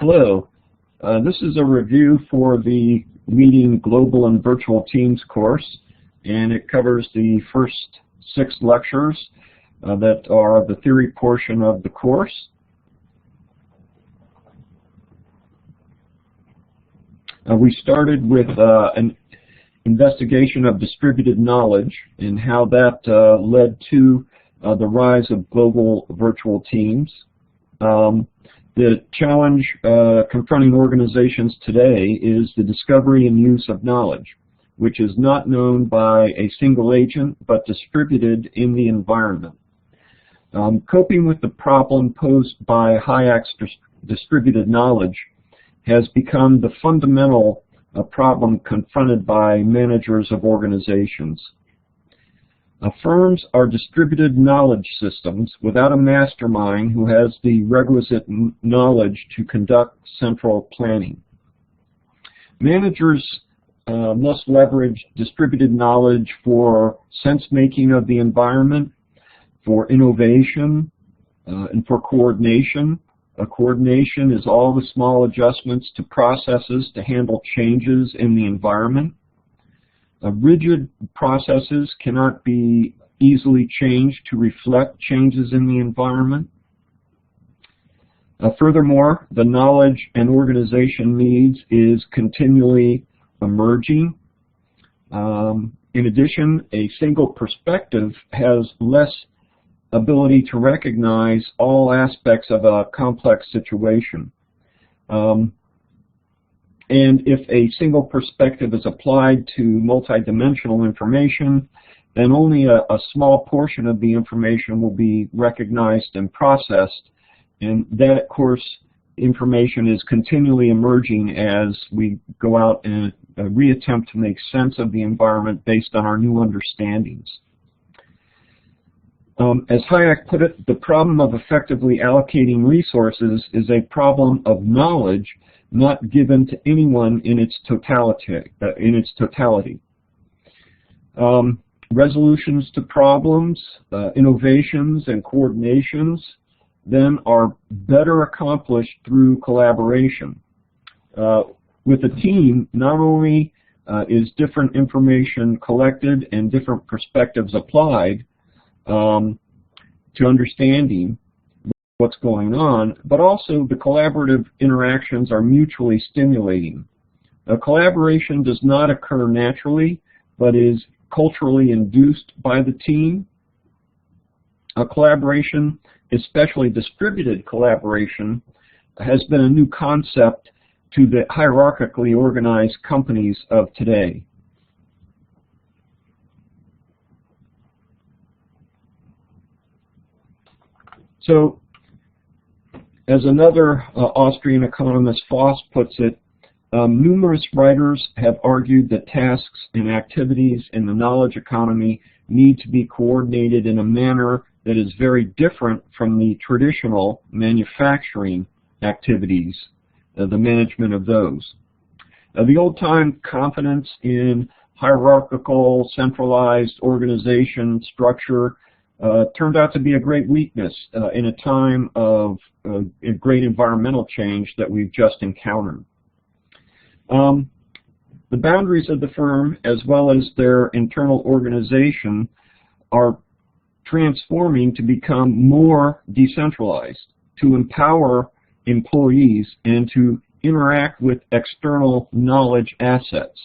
Hello, this is a review for the Leading Global and Virtual Teams course, and it covers the first 6 lectures that are the theory portion of the course. We started with an investigation of distributed knowledge and how that led to the rise of global virtual teams. The challenge confronting organizations today is the discovery and use of knowledge, which is not known by a single agent but distributed in the environment. Coping with the problem posed by HIAC's distributed knowledge has become the fundamental problem confronted by managers of organizations. Firms are distributed knowledge systems without a mastermind who has the requisite knowledge to conduct central planning. Managers must leverage distributed knowledge for sense-making of the environment, for innovation, and for coordination. Coordination is all the small adjustments to processes to handle changes in the environment. Rigid processes cannot be easily changed to reflect changes in the environment. Furthermore, the knowledge an organization needs is continually emerging. In addition, a single perspective has less ability to recognize all aspects of a complex situation. And if a single perspective is applied to multidimensional information, then only a small portion of the information will be recognized and processed. And that, of course, information is continually emerging as we go out and reattempt to make sense of the environment based on our new understandings. As HIAC put it, the problem of effectively allocating resources is a problem of knowledge not given to anyone in its totality. Resolutions to problems, innovations, and coordinations then are better accomplished through collaboration. With a team, not only is different information collected and different perspectives applied to understanding what's going on, but also the collaborative interactions are mutually stimulating. Collaboration does not occur naturally, but is culturally induced by the team. Collaboration, especially distributed collaboration, has been a new concept to the hierarchically organized companies of today. So, as another Austrian economist, Voss, puts it, numerous writers have argued that tasks and activities in the knowledge economy need to be coordinated in a manner that is very different from the traditional manufacturing activities, the management of those. The old-time confidence in hierarchical, centralized organization structure turned out to be a great weakness in a time of great environmental change that we've just encountered. The boundaries of the firm, as well as their internal organization, are transforming to become more decentralized, to empower employees and to interact with external knowledge assets.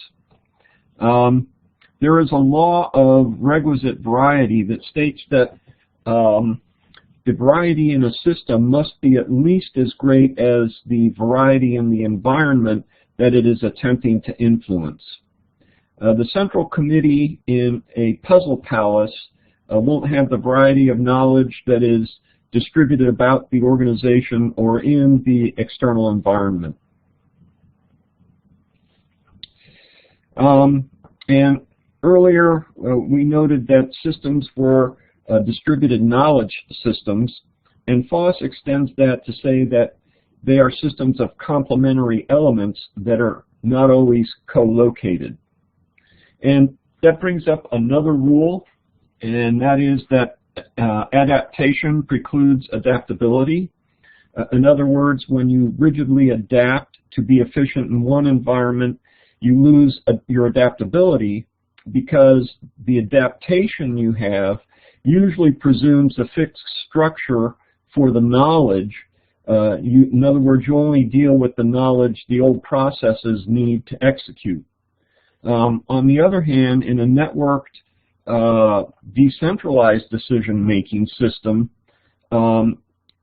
There is a law of requisite variety that states that the variety in a system must be at least as great as the variety in the environment that it is attempting to influence. The central committee in a puzzle palace won't have the variety of knowledge that is distributed about the organization or in the external environment. And earlier, we noted that systems were distributed knowledge systems, and Voss extends that to say that they are systems of complementary elements that are not always co-located. And that brings up another rule, and that is that adaptation precludes adaptability. In other words, when you rigidly adapt to be efficient in one environment, you lose your adaptability, because the adaptation you have usually presumes a fixed structure for the knowledge. In other words, you only deal with the knowledge the old processes need to execute. On the other hand, in a networked, decentralized decision-making system,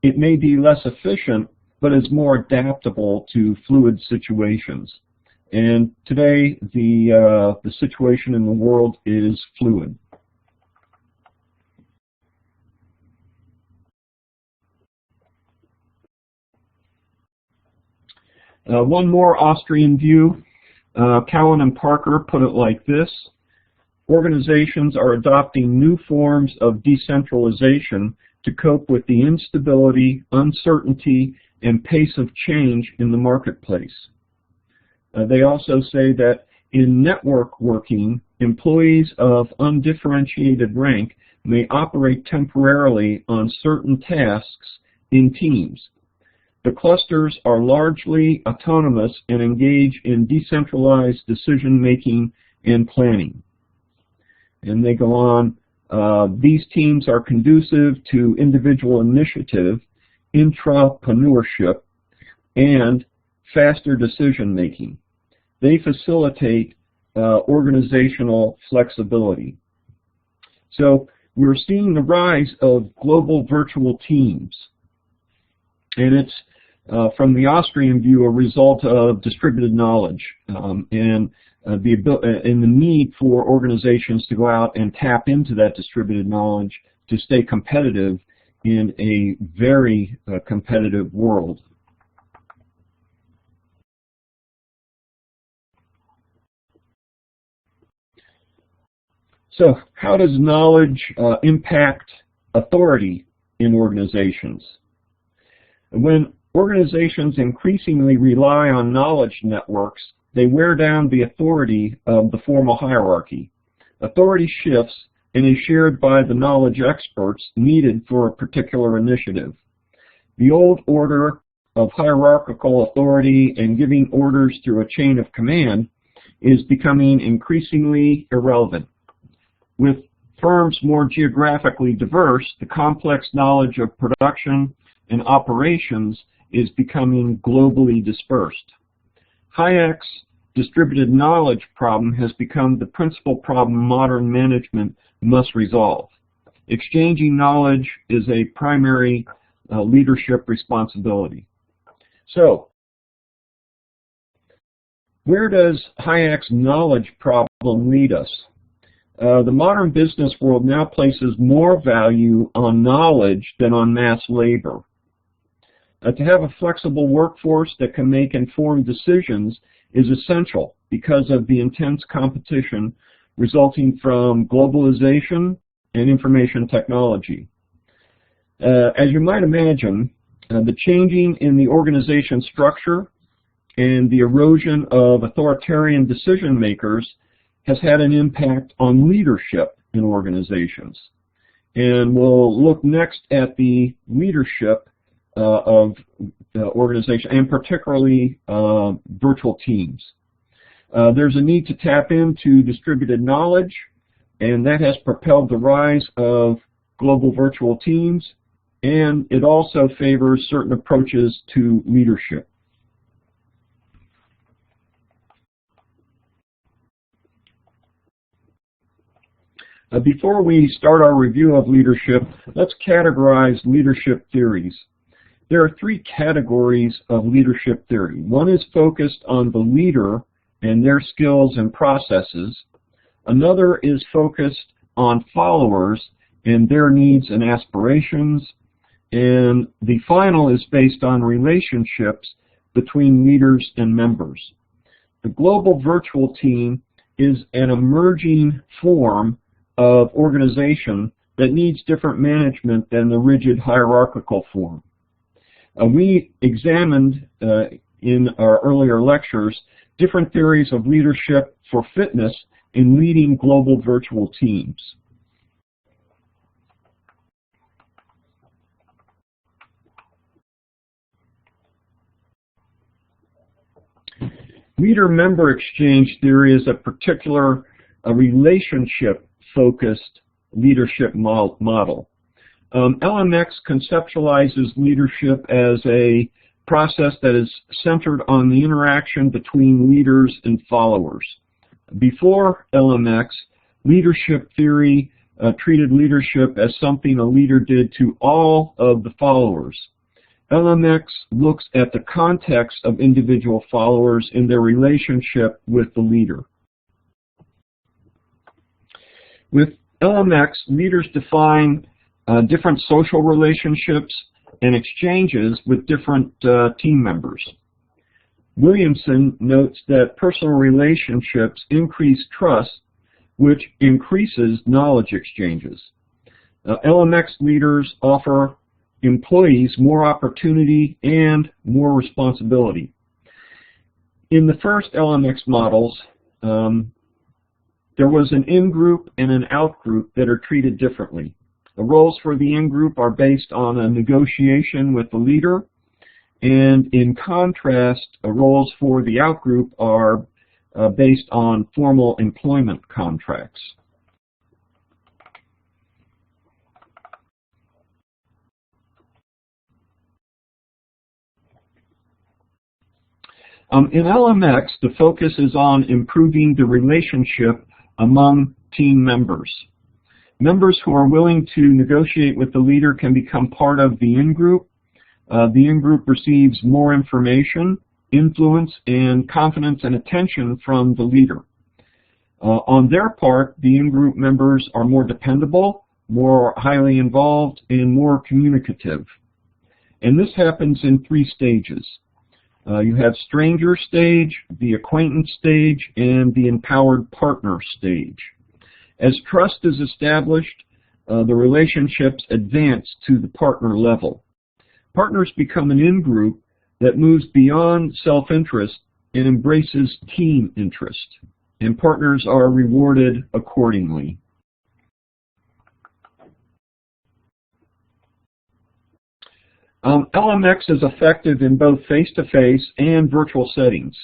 it may be less efficient, but is more adaptable to fluid situations. And today, the situation in the world is fluid. One more Austrian view. Cowan and Parker put it like this: organizations are adopting new forms of decentralization to cope with the instability, uncertainty, and pace of change in the marketplace. They also say that in network working, employees of undifferentiated rank may operate temporarily on certain tasks in teams. The clusters are largely autonomous and engage in decentralized decision-making and planning. And they go on, these teams are conducive to individual initiative, intrapreneurship, and faster decision-making. They facilitate organizational flexibility. So we're seeing the rise of global virtual teams. And it's, from the Austrian view, a result of distributed knowledge and the need for organizations to go out and tap into that distributed knowledge to stay competitive in a very competitive world. So how does knowledge impact authority in organizations? When organizations increasingly rely on knowledge networks, they wear down the authority of the formal hierarchy. Authority shifts and is shared by the knowledge experts needed for a particular initiative. The old order of hierarchical authority and giving orders through a chain of command is becoming increasingly irrelevant. With firms more geographically diverse, the complex knowledge of production and operations is becoming globally dispersed. Hayek's distributed knowledge problem has become the principal problem modern management must resolve. Exchanging knowledge is a primary leadership responsibility. So, where does Hayek's knowledge problem lead us? The modern business world now places more value on knowledge than on mass labor. To have a flexible workforce that can make informed decisions is essential because of the intense competition resulting from globalization and information technology. As you might imagine, the changing in the organization structure and the erosion of authoritarian decision makers has had an impact on leadership in organizations. And we'll look next at the leadership of organization, and particularly virtual teams. There's a need to tap into distributed knowledge, and that has propelled the rise of global virtual teams, and it also favors certain approaches to leadership. Before we start our review of leadership, let's categorize leadership theories. There are three categories of leadership theory. One is focused on the leader and their skills and processes. Another is focused on followers and their needs and aspirations. And the final is based on relationships between leaders and members. The global virtual team is an emerging form of organization that needs different management than the rigid hierarchical form. We examined in our earlier lectures different theories of leadership for fitness in leading global virtual teams. Leader-member exchange theory is a particular relationship-focused leadership model. LMX conceptualizes leadership as a process that is centered on the interaction between leaders and followers. Before LMX, leadership theory treated leadership as something a leader did to all of the followers. LMX looks at the context of individual followers in their relationship with the leader. With LMX, leaders define different social relationships and exchanges with different team members. Williamson notes that personal relationships increase trust, which increases knowledge exchanges. LMX leaders offer employees more opportunity and more responsibility. In the first LMX models, there was an in-group and an out-group that are treated differently. The roles for the in-group are based on a negotiation with the leader, and in contrast, roles for the out-group are based on formal employment contracts. In LMX, the focus is on improving the relationship among team members. Members who are willing to negotiate with the leader can become part of the in-group. The in-group receives more information, influence, and confidence and attention from the leader. On their part, the in-group members are more dependable, more highly involved, and more communicative. And this happens in 3 stages. You have stranger stage, the acquaintance stage, and the empowered partner stage. As trust is established, the relationships advance to the partner level. Partners become an in-group that moves beyond self-interest and embraces team interest, and partners are rewarded accordingly. LMX is effective in both face-to-face and virtual settings.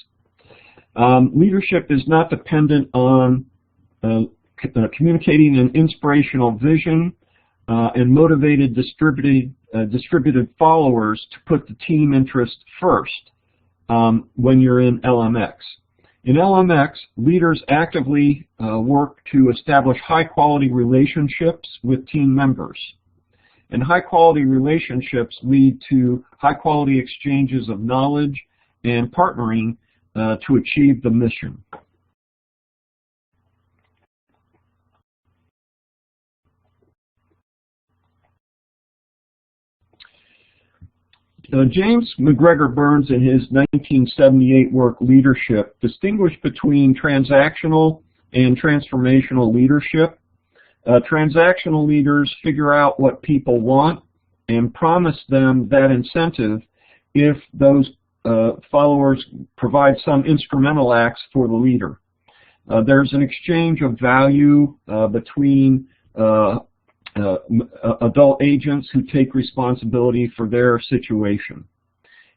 Leadership is not dependent on communicating an inspirational vision and motivated distributed followers to put the team interest first when you're in LMX. In LMX, leaders actively work to establish high-quality relationships with team members. And high-quality relationships lead to high-quality exchanges of knowledge and partnering to achieve the mission. James McGregor Burns, in his 1978 work, Leadership, distinguished between transactional and transformational leadership. Transactional leaders figure out what people want and promise them that incentive if those followers provide some instrumental acts for the leader. There's an exchange of value between adult agents who take responsibility for their situation.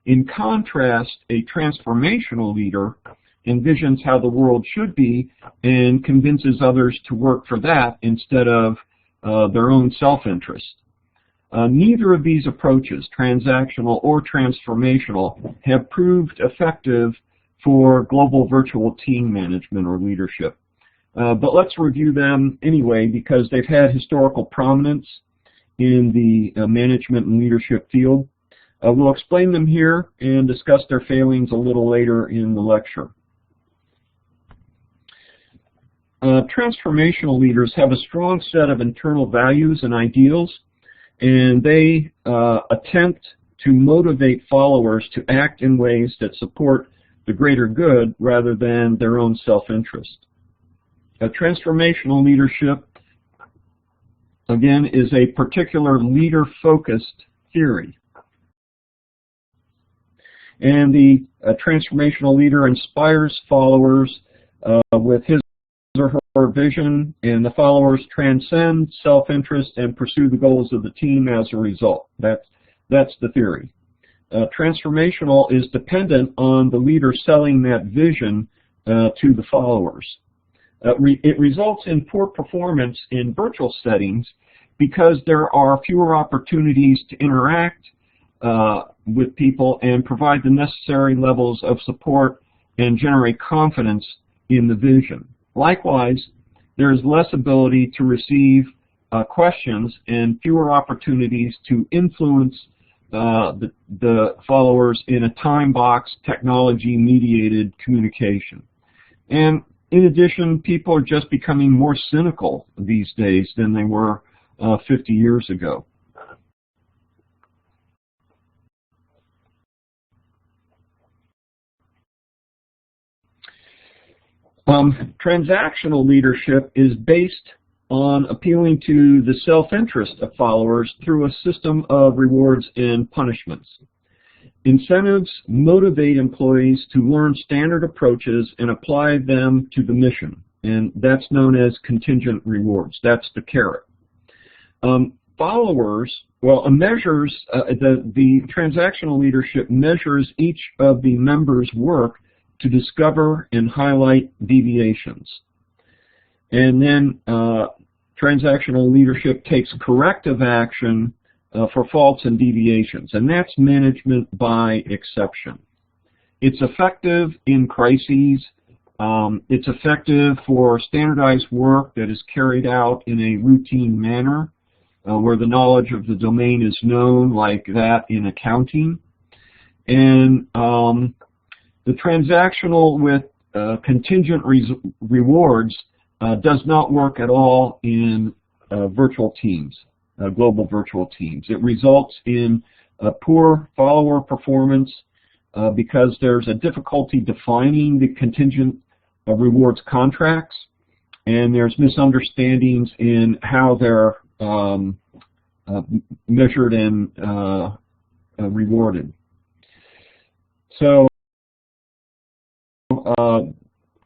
In contrast, a transformational leader envisions how the world should be and convinces others to work for that instead of their own self-interest. Neither of these approaches, transactional or transformational, have proved effective for global virtual team management or leadership. But let's review them anyway because they've had historical prominence in the management and leadership field. We'll explain them here and discuss their failings a little later in the lecture. Transformational leaders have a strong set of internal values and ideals, and they attempt to motivate followers to act in ways that support the greater good rather than their own self-interest. Transformational leadership, again, is a particular leader-focused theory. And the transformational leader inspires followers with his or her vision, and the followers transcend self-interest and pursue the goals of the team as a result. That's the theory. transformational is dependent on the leader selling that vision to the followers. It results in poor performance in virtual settings because there are fewer opportunities to interact with people and provide the necessary levels of support and generate confidence in the vision. Likewise, there is less ability to receive questions and fewer opportunities to influence the followers in a time-box, technology-mediated communication. And in addition, people are just becoming more cynical these days than they were 50 years ago. Transactional leadership is based on appealing to the self-interest of followers through a system of rewards and punishments. Incentives motivate employees to learn standard approaches and apply them to the mission, and that's known as contingent rewards. That's the carrot. Followers, well, the transactional leadership measures each of the members' work to discover and highlight deviations. And then transactional leadership takes corrective action for faults and deviations, and that's management by exception. It's effective in crises. It's effective for standardized work that is carried out in a routine manner, where the knowledge of the domain is known, like that in accounting. And the transactional with contingent rewards does not work at all in virtual teams, global virtual teams. It results in poor follower performance because there's a difficulty defining the contingent rewards contracts, and there's misunderstandings in how they're measured and rewarded. So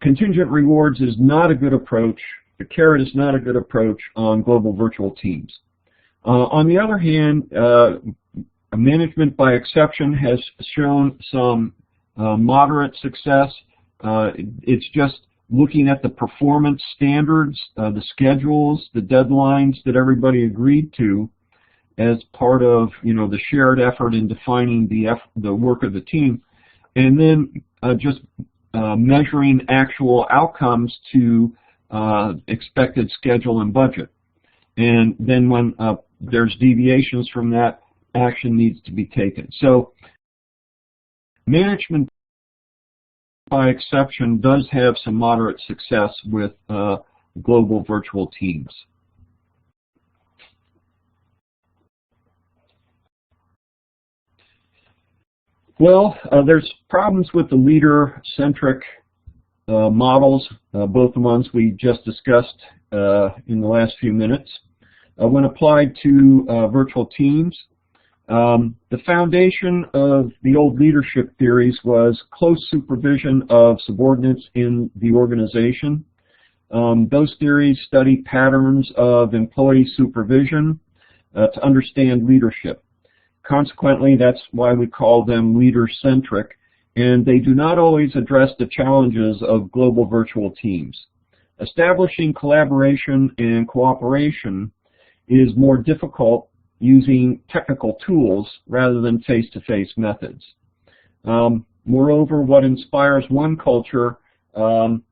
contingent rewards is not a good approach. The carrot is not a good approach on global virtual teams. On the other hand, management by exception has shown some moderate success. It's just looking at the performance standards, the schedules, the deadlines that everybody agreed to as part of the shared effort in defining the work of the team, and then just measuring actual outcomes to expected schedule and budget. And then when there's deviations from that, action needs to be taken. So management by exception does have some moderate success with global virtual teams. Well, there's problems with the leader-centric models, both the ones we just discussed in the last few minutes. When applied to virtual teams, the foundation of the old leadership theories was close supervision of subordinates in the organization. Those theories study patterns of employee supervision to understand leadership. Consequently, that's why we call them leader-centric, and they do not always address the challenges of global virtual teams. Establishing collaboration and cooperation is more difficult using technical tools rather than face-to-face methods. Moreover, what inspires one culture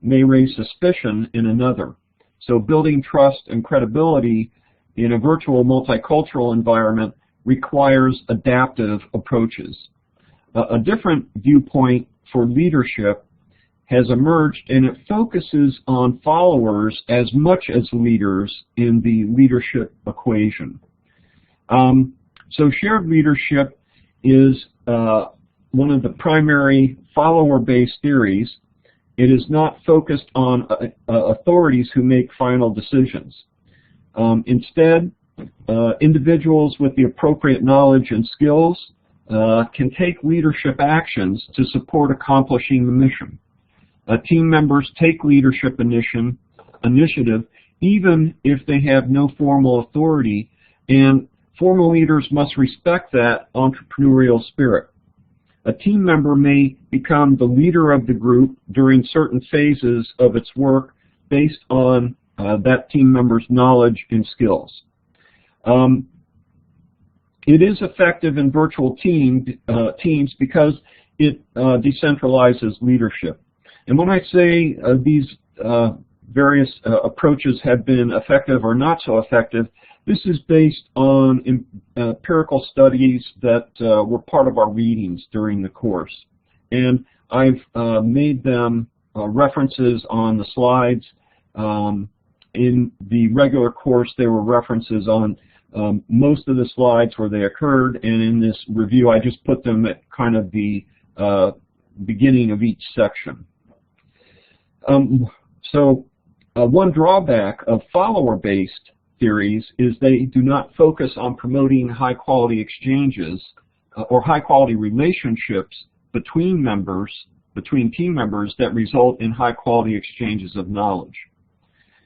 may raise suspicion in another. So building trust and credibility in a virtual multicultural environment requires adaptive approaches. A different viewpoint for leadership has emerged, and it focuses on followers as much as leaders in the leadership equation. So shared leadership is one of the primary follower-based theories. It is not focused on authorities who make final decisions. Instead, individuals with the appropriate knowledge and skills can take leadership actions to support accomplishing the mission. Team members take leadership initiative even if they have no formal authority, and formal leaders must respect that entrepreneurial spirit. A team member may become the leader of the group during certain phases of its work based on that team member's knowledge and skills. It is effective in virtual teams because it decentralizes leadership. And when I say these various approaches have been effective or not so effective, this is based on empirical studies that were part of our readings during the course. And I've made them references on the slides. In the regular course, there were references on most of the slides where they occurred, and in this review, I just put them at kind of the beginning of each section. One drawback of follower-based theories is they do not focus on promoting high-quality exchanges or high-quality relationships between team members that result in high-quality exchanges of knowledge.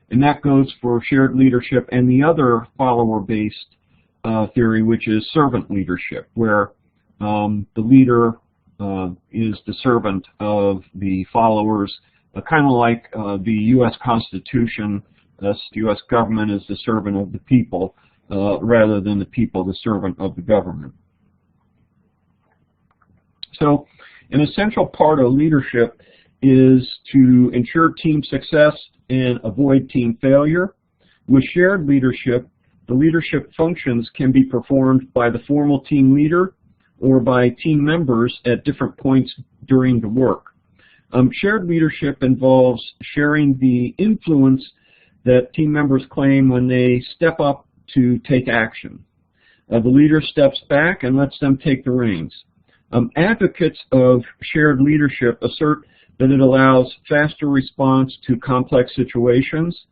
And that goes for shared leadership and the other follower-based theory, which is servant leadership, where the leader is the servant of the followers, kind of like the U.S. Constitution. The U.S. government is the servant of the people, rather than the people the servant of the government. So an essential part of leadership is to ensure team success and avoid team failure. With shared leadership, the leadership functions can be performed by the formal team leader or by team members at different points during the work. Shared leadership involves sharing the influence that team members claim when they step up to take action. The leader steps back and lets them take the reins. Advocates of shared leadership assert that it allows faster response to complex situations.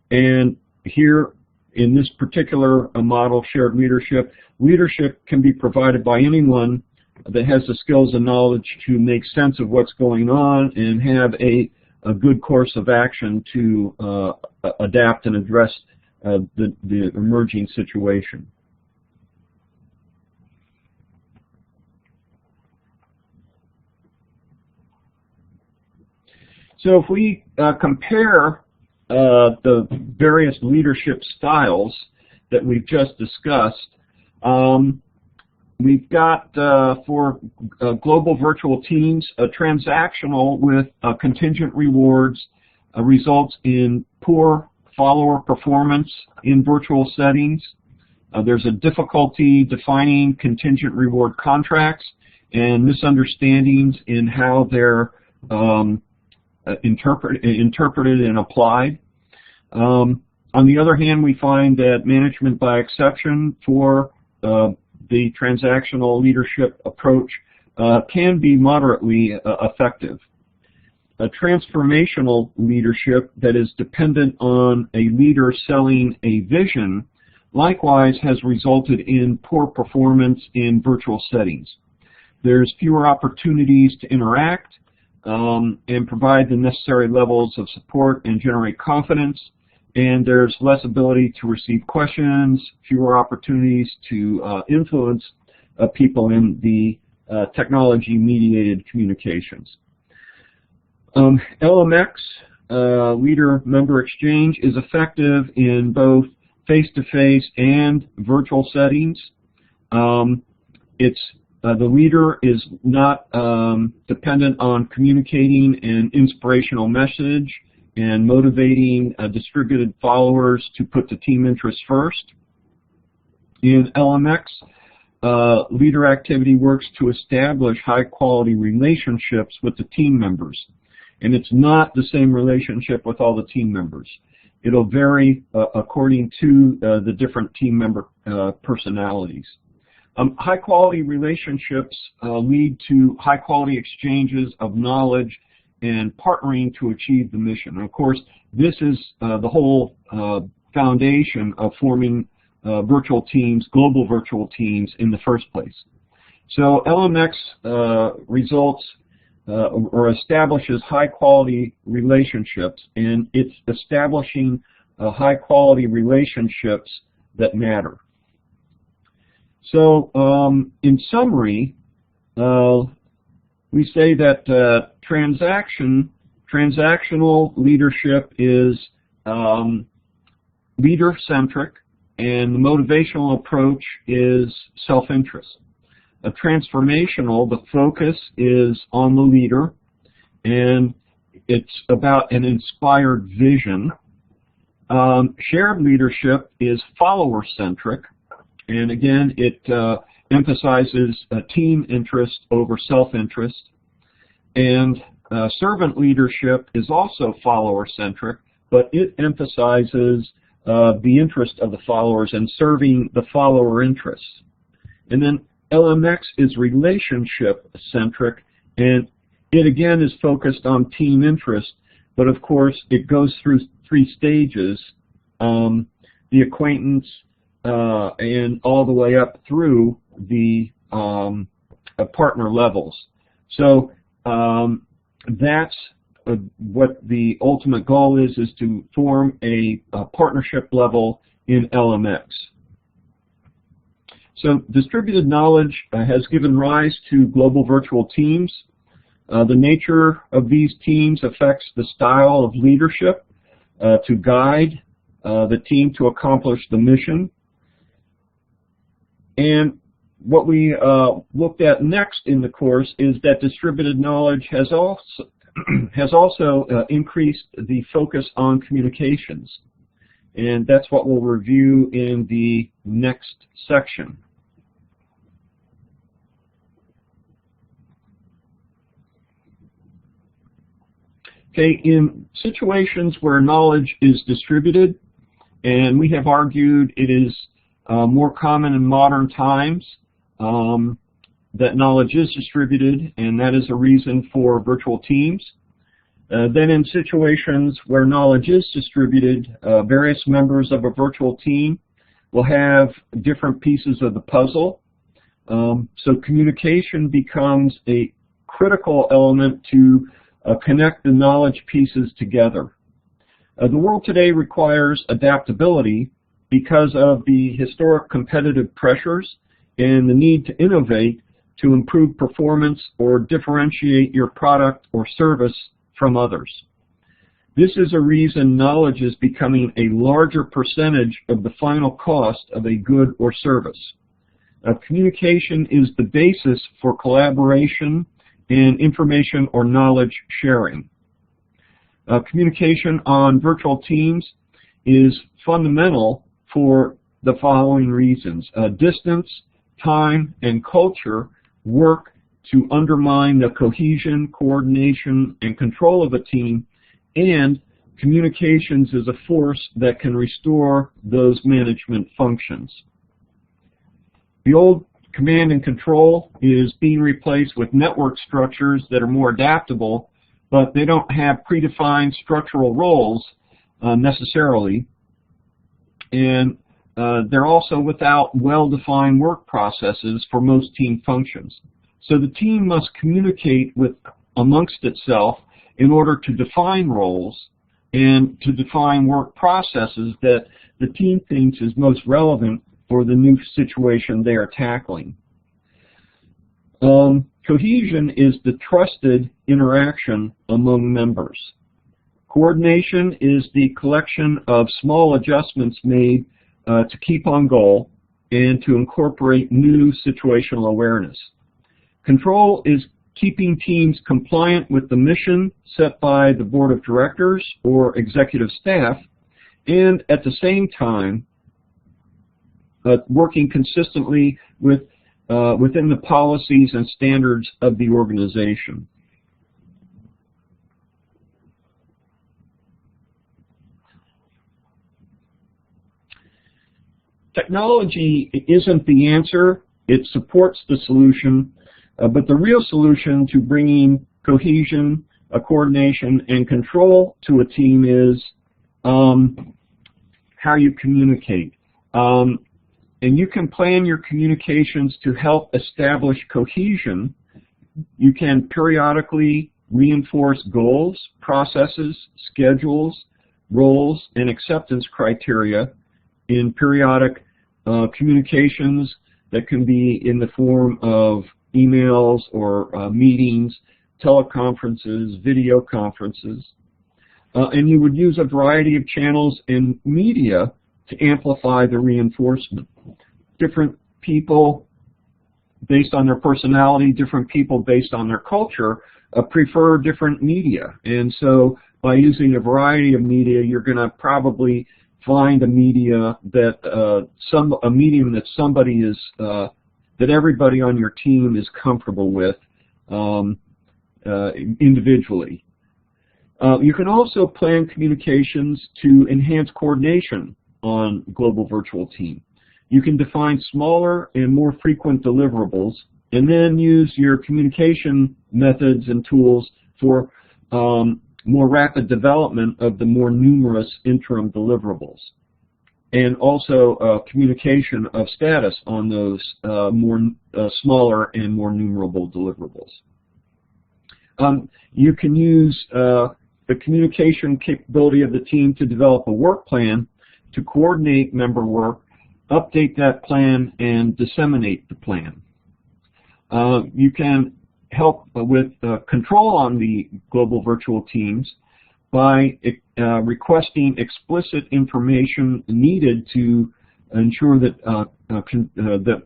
And here, in this particular model, shared leadership, leadership can be provided by anyone that has the skills and knowledge to make sense of what's going on and have a good course of action to adapt and address the emerging situation. So if we compare the various leadership styles that we've just discussed, we've got for global virtual teams, transactional with contingent rewards results in poor follower performance in virtual settings. There's a difficulty defining contingent reward contracts and misunderstandings in how they're interpreted and applied. On the other hand, we find that management by exception for the transactional leadership approach can be moderately effective. A transformational leadership that is dependent on a leader selling a vision likewise has resulted in poor performance in virtual settings. There's fewer opportunities to interact and provide the necessary levels of support and generate confidence, and there's less ability to receive questions, fewer opportunities to influence people in the technology-mediated communications. LMX, leader-member exchange, is effective in both face-to-face and virtual settings. The leader is not dependent on communicating an inspirational message and motivating distributed followers to put the team interests first. In LMX, leader activity works to establish high-quality relationships with the team members. And it's not the same relationship with all the team members. It'll vary according to the different team member personalities. High-quality relationships lead to high-quality exchanges of knowledge and partnering to achieve the mission. And of course, this is the whole foundation of forming virtual teams, global virtual teams, in the first place. So LMX results or establishes high-quality relationships, and it's establishing high-quality relationships that matter. So, in summary, we say that transactional leadership is leader-centric, and the motivational approach is self-interest. Transformational, the focus is on the leader, and it's about an inspired vision. Shared leadership is follower-centric, and again, it emphasizes team interest over self-interest. And servant leadership is also follower-centric, but it emphasizes the interest of the followers and serving the follower interests. And then LMX is relationship-centric, and it again is focused on team interest, but of course it goes through 3 stages, the acquaintance and all the way up through the partner levels. So that's what the ultimate goal is to form a partnership level in LMX. So distributed knowledge has given rise to global virtual teams. The nature of these teams affects the style of leadership to guide the team to accomplish the mission. And what we looked at next in the course is that distributed knowledge has also increased the focus on communications. And that's what we'll review in the next section. Okay, in situations where knowledge is distributed, and we have argued it is more common in modern times that knowledge is distributed, and that is a reason for virtual teams. Then in situations where knowledge is distributed, various members of a virtual team will have different pieces of the puzzle. So communication becomes a critical element to connect the knowledge pieces together. The world today requires adaptability because of the historic competitive pressures and the need to innovate to improve performance or differentiate your product or service from others. This is a reason knowledge is becoming a larger percentage of the final cost of a good or service. Communication is the basis for collaboration and information or knowledge sharing. Communication on virtual teams is fundamental for the following reasons. Distance, time, and culture work to undermine the cohesion, coordination, and control of a team, and communications is a force that can restore those management functions. The old command and control is being replaced with network structures that are more adaptable, but they don't have predefined structural roles necessarily, and they're also without well-defined work processes for most team functions. So the team must communicate amongst itself in order to define roles and to define work processes that the team thinks is most relevant for the new situation they are tackling. Cohesion is the trusted interaction among members. Coordination is the collection of small adjustments made to keep on goal and to incorporate new situational awareness. Control is keeping teams compliant with the mission set by the board of directors or executive staff, and at the same time working consistently within the policies and standards of the organization. Technology isn't the answer, it supports the solution, but the real solution to bringing cohesion, coordination, and control to a team is how you communicate. And you can plan your communications to help establish cohesion. You can periodically reinforce goals, processes, schedules, roles, and acceptance criteria in periodic communications that can be in the form of emails or meetings, teleconferences, video conferences. And you would use a variety of channels and media to amplify the reinforcement. Different people based on their personality, different people based on their culture prefer different media. And so by using a variety of media, you're going to probably find a media that a medium that somebody is that everybody on your team is comfortable with individually. You can also plan communications to enhance coordination on Global Virtual Team. You can define smaller and more frequent deliverables and then use your communication methods and tools for more rapid development of the more numerous interim deliverables, and also communication of status on those smaller and more numerable deliverables. You can use the communication capability of the team to develop a work plan to coordinate member work, update that plan, and disseminate the plan. You can help with control on the Global Virtual Teams by requesting explicit information needed to ensure that that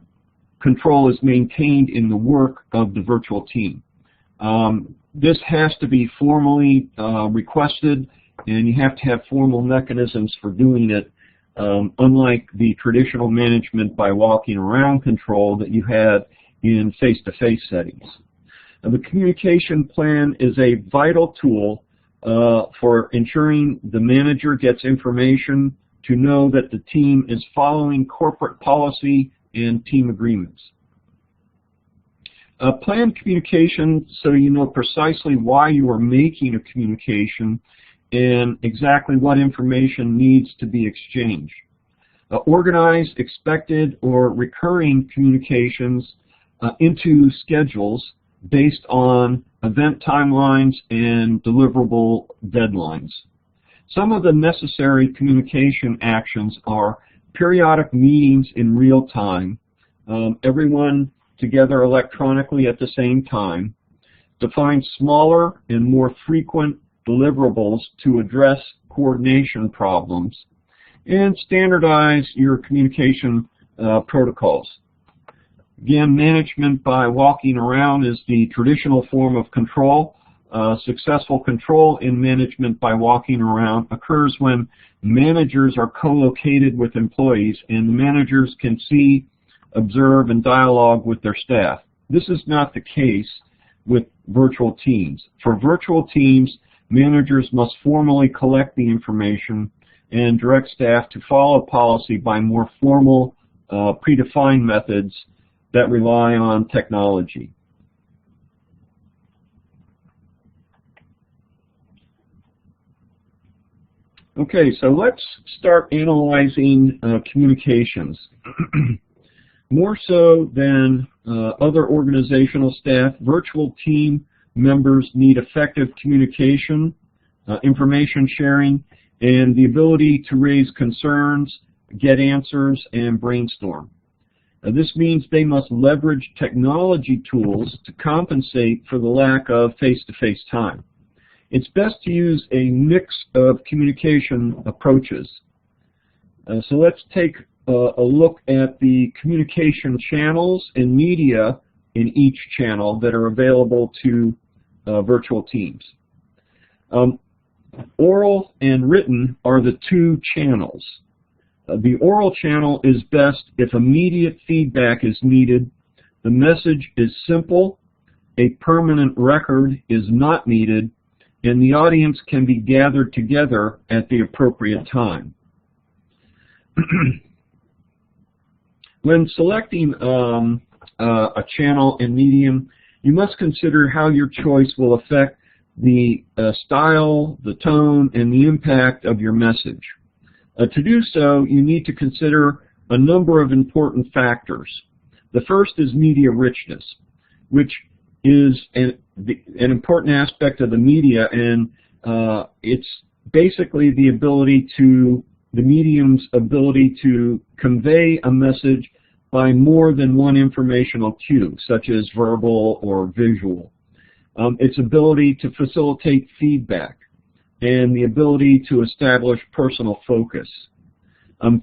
control is maintained in the work of the virtual team. This has to be formally requested, and you have to have formal mechanisms for doing it, unlike the traditional management by walking around control that you had in face-to-face settings. The communication plan is a vital tool for ensuring the manager gets information to know that the team is following corporate policy and team agreements. Plan communication so you know precisely why you are making a communication and exactly what information needs to be exchanged. Organize expected or recurring communications into schedules based on event timelines and deliverable deadlines. Some of the necessary communication actions are periodic meetings in real time, everyone together electronically at the same time, define smaller and more frequent deliverables to address coordination problems, and standardize your communication protocols. Again, management by walking around is the traditional form of control. Successful control in management by walking around occurs when managers are co-located with employees and the managers can see, observe, and dialogue with their staff. This is not the case with virtual teams. For virtual teams, managers must formally collect the information and direct staff to follow policy by more formal, predefined methods that rely on technology. Okay, so let's start analyzing communications. More so than other organizational staff, virtual team members need effective communication, information sharing, and the ability to raise concerns, get answers, and brainstorm. This means they must leverage technology tools to compensate for the lack of face-to-face time. It's best to use a mix of communication approaches. So let's take a look at the communication channels and media in each channel that are available to virtual teams. Oral and written are the two channels. The oral channel is best if immediate feedback is needed, the message is simple, a permanent record is not needed, and the audience can be gathered together at the appropriate time. When selecting a channel and medium, you must consider how your choice will affect the style, the tone, and the impact of your message. To do so, you need to consider a number of important factors. The first is media richness, which is an important aspect of the media, and it's basically the medium's ability to convey a message by more than one informational cue, such as verbal or visual. Its ability to facilitate feedback, and the ability to establish personal focus.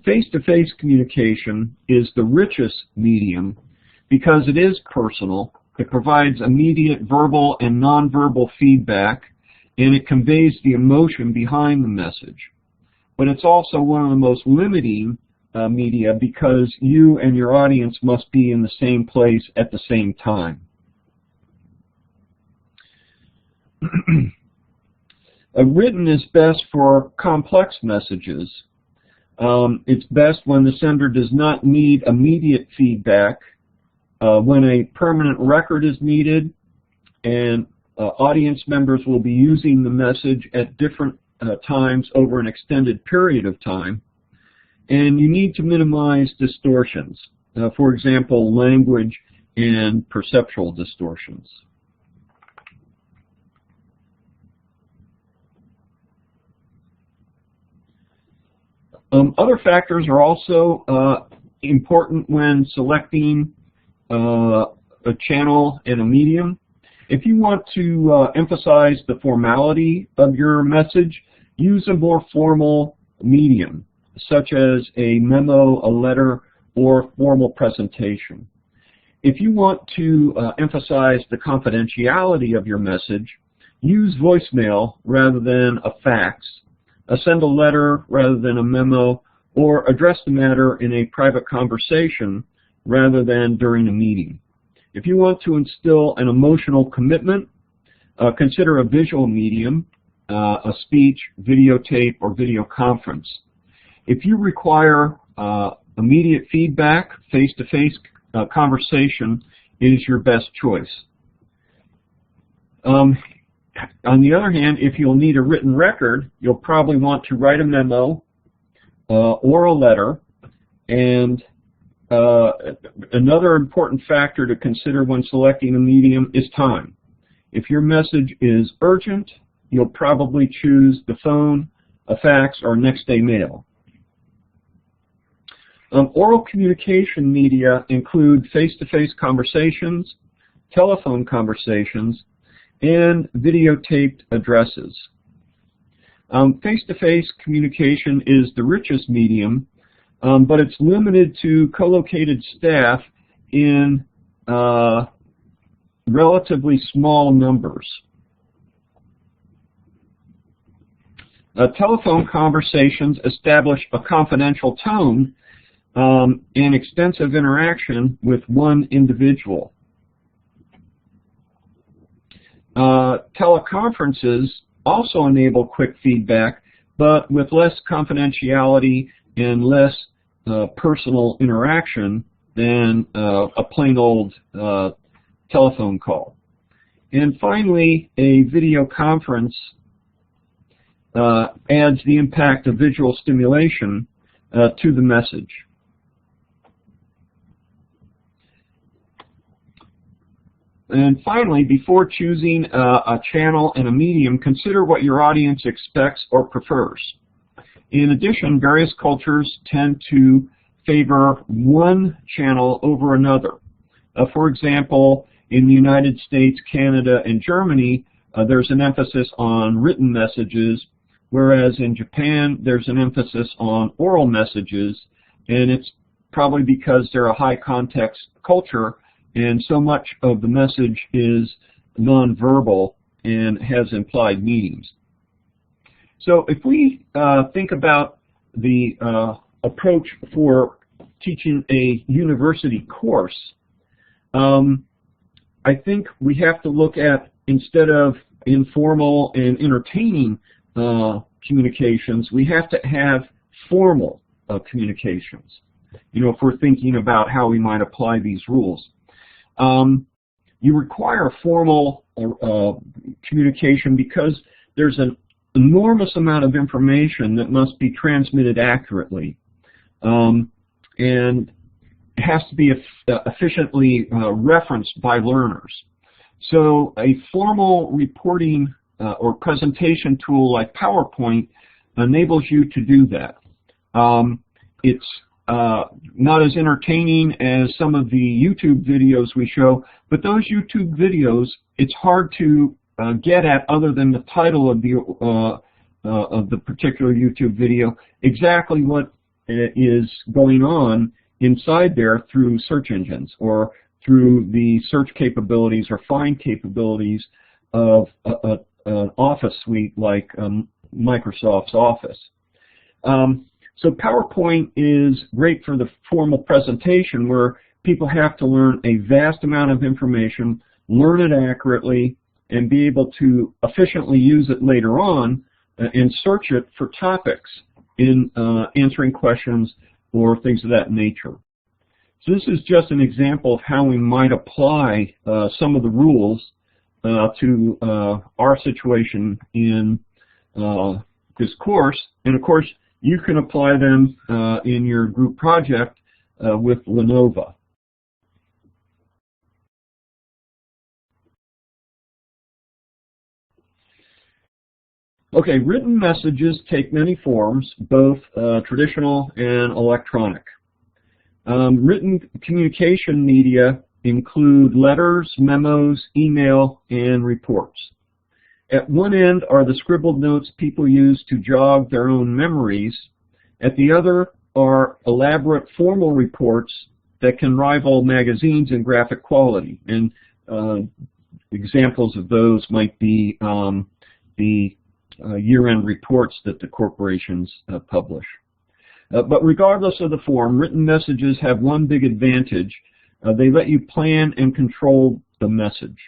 Face-to-face communication is the richest medium because it is personal. It provides immediate verbal and nonverbal feedback, and it conveys the emotion behind the message. But it's also one of the most limiting media because you and your audience must be in the same place at the same time. Written is best for complex messages. It's best when the sender does not need immediate feedback, when a permanent record is needed, and audience members will be using the message at different times over an extended period of time. And you need to minimize distortions, for example, language and perceptual distortions. Other factors are also important when selecting a channel and a medium. If you want to emphasize the formality of your message, use a more formal medium, such as a memo, a letter, or formal presentation. If you want to emphasize the confidentiality of your message, use voicemail rather than a fax. Send a letter rather than a memo, or address the matter in a private conversation rather than during a meeting. If you want to instill an emotional commitment, consider a visual medium, a speech, videotape, or video conference. If you require immediate feedback, face-to-face conversation is your best choice. On the other hand, if you'll need a written record, you'll probably want to write a memo or a letter. And another important factor to consider when selecting a medium is time. If your message is urgent, you'll probably choose the phone, a fax, or next-day mail. Oral communication media include face-to-face conversations, telephone conversations, and videotaped addresses. Face-to-face communication is the richest medium, but it's limited to co-located staff in relatively small numbers. Telephone conversations establish a confidential tone and extensive interaction with one individual. Teleconferences also enable quick feedback, but with less confidentiality and less personal interaction than a plain old telephone call. And finally, a video conference adds the impact of visual stimulation to the message. And finally, before choosing a channel and a medium, consider what your audience expects or prefers. In addition, various cultures tend to favor one channel over another. For example, in the United States, Canada, and Germany, there's an emphasis on written messages, whereas in Japan, there's an emphasis on oral messages, and it's probably because they're a high-context culture, and so much of the message is nonverbal and has implied meanings. So if we think about the approach for teaching a university course, I think we have to look at, instead of informal and entertaining communications, we have to have formal communications, you know, if we're thinking about how we might apply these rules. You require formal communication because there's an enormous amount of information that must be transmitted accurately, and it has to be efficiently referenced by learners. So a formal reporting or presentation tool like PowerPoint enables you to do that. It's not as entertaining as some of the YouTube videos we show, but those YouTube videos, it's hard to get at, other than the title of the particular YouTube video, exactly what is going on inside there through search engines or through the search capabilities or find capabilities of an office suite like Microsoft's Office. So PowerPoint is great for the formal presentation where people have to learn a vast amount of information, learn it accurately, and be able to efficiently use it later on and search it for topics in answering questions or things of that nature. So this is just an example of how we might apply some of the rules to our situation in this course. And of course, you can apply them in your group project with Lenovo. Okay, written messages take many forms, both traditional and electronic. Written communication media include letters, memos, email, and reports. At one end are the scribbled notes people use to jog their own memories. At the other are elaborate formal reports that can rival magazines in graphic quality. And examples of those might be the year-end reports that the corporations publish. But regardless of the form, written messages have one big advantage. They let you plan and control the message.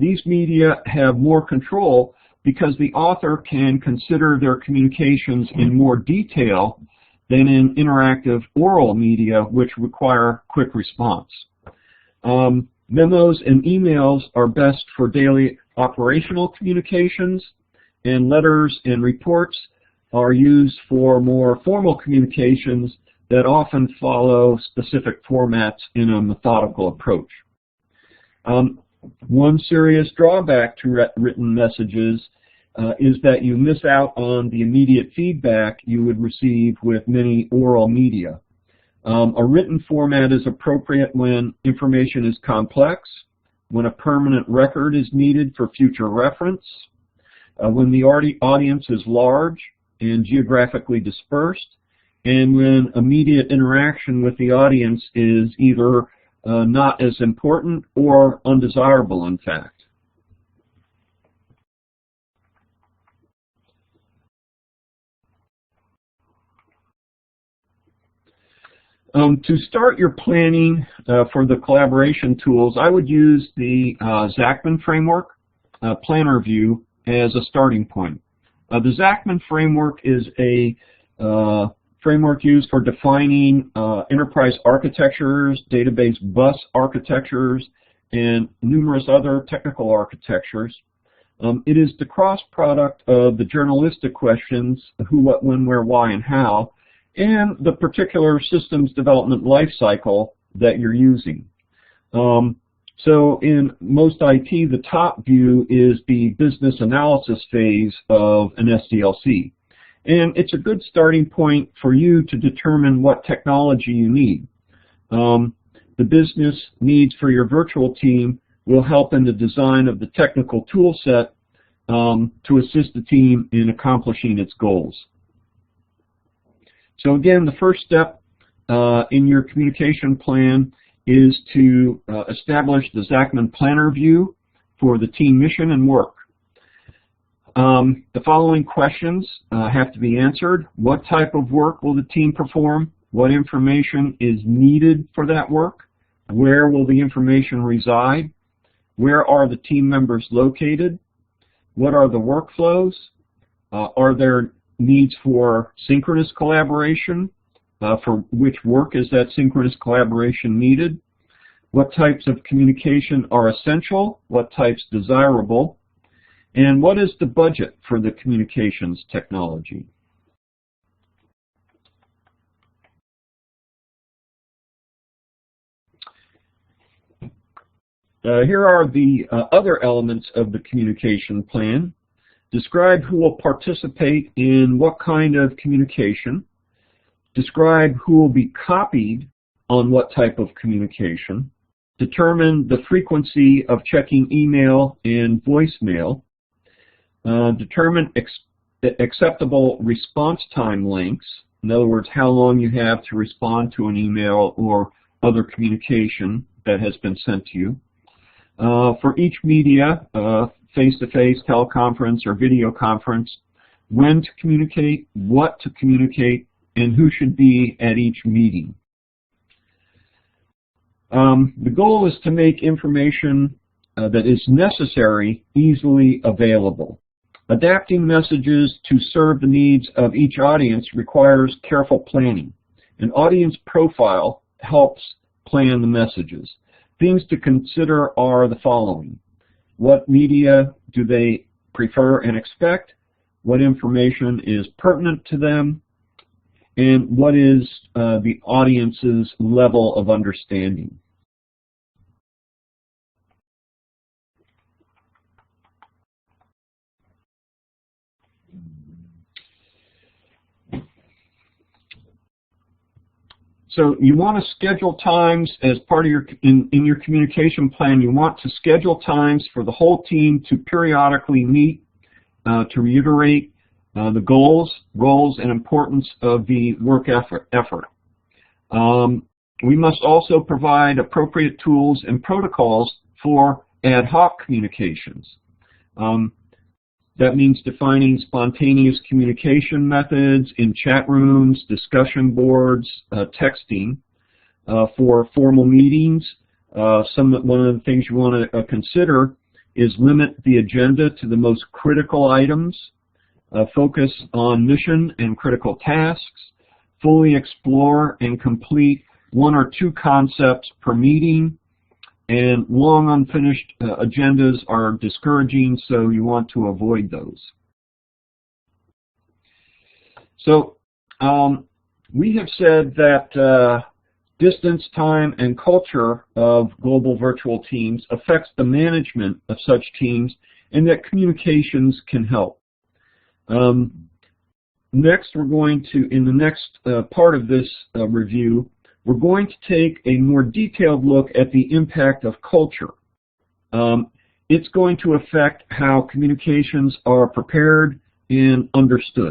These media have more control because the author can consider their communications in more detail than in interactive oral media, which require quick response. Memos and emails are best for daily operational communications, and letters and reports are used for more formal communications that often follow specific formats in a methodical approach. One serious drawback to written messages is that you miss out on the immediate feedback you would receive with many oral media. A written format is appropriate when information is complex, when a permanent record is needed for future reference, when the audience is large and geographically dispersed, and when immediate interaction with the audience is either not as important or undesirable, in fact. To start your planning for the collaboration tools, I would use the Zachman framework, Planner View, as a starting point. The Zachman framework is a framework used for defining enterprise architectures, database bus architectures, and numerous other technical architectures. It is the cross product of the journalistic questions, who, what, when, where, why, and how, and the particular systems development life cycle that you're using. So in most IT, the top view is the business analysis phase of an SDLC. And it's a good starting point for you to determine what technology you need. The business needs for your virtual team will help in the design of the technical tool set to assist the team in accomplishing its goals. So again, the first step in your communication plan is to establish the Zachman Planner View for the team mission and work. The following questions have to be answered. What type of work will the team perform? What information is needed for that work? Where will the information reside? Where are the team members located? What are the workflows? Are there needs for synchronous collaboration? For which work is that synchronous collaboration needed? What types of communication are essential? What types desirable? And what is the budget for the communications technology? Here are the other elements of the communication plan. Describe who will participate in what kind of communication. describe who will be copied on what type of communication, determine the frequency of checking email and voicemail, determine acceptable response time lengths, in other words, how long you have to respond to an email or other communication that has been sent to you. For each media, face-to-face, teleconference, or video conference, when to communicate, what to communicate, and who should be at each meeting. The goal is to make information that is necessary easily available. Adapting messages to serve the needs of each audience requires careful planning. An audience profile helps plan the messages. Things to consider are the following. What media do they prefer and expect? What information is pertinent to them? And what is the audience's level of understanding? So you want to schedule times as part of in your communication plan. You want to schedule times for the whole team to periodically meet to reiterate the goals, roles, and importance of the work effort. We must also provide appropriate tools and protocols for ad hoc communications. That means defining spontaneous communication methods in chat rooms, discussion boards, texting. For formal meetings, one of the things you want to consider is limit the agenda to the most critical items, focus on mission and critical tasks, fully explore and complete 1 or 2 concepts per meeting, and long unfinished agendas are discouraging, so you want to avoid those. So we have said that distance, time, and culture of global virtual teams affects the management of such teams, and that communications can help. Next, we're going to, in the next part of this review, we're going to take a more detailed look at the impact of culture. It's going to affect how communications are prepared and understood.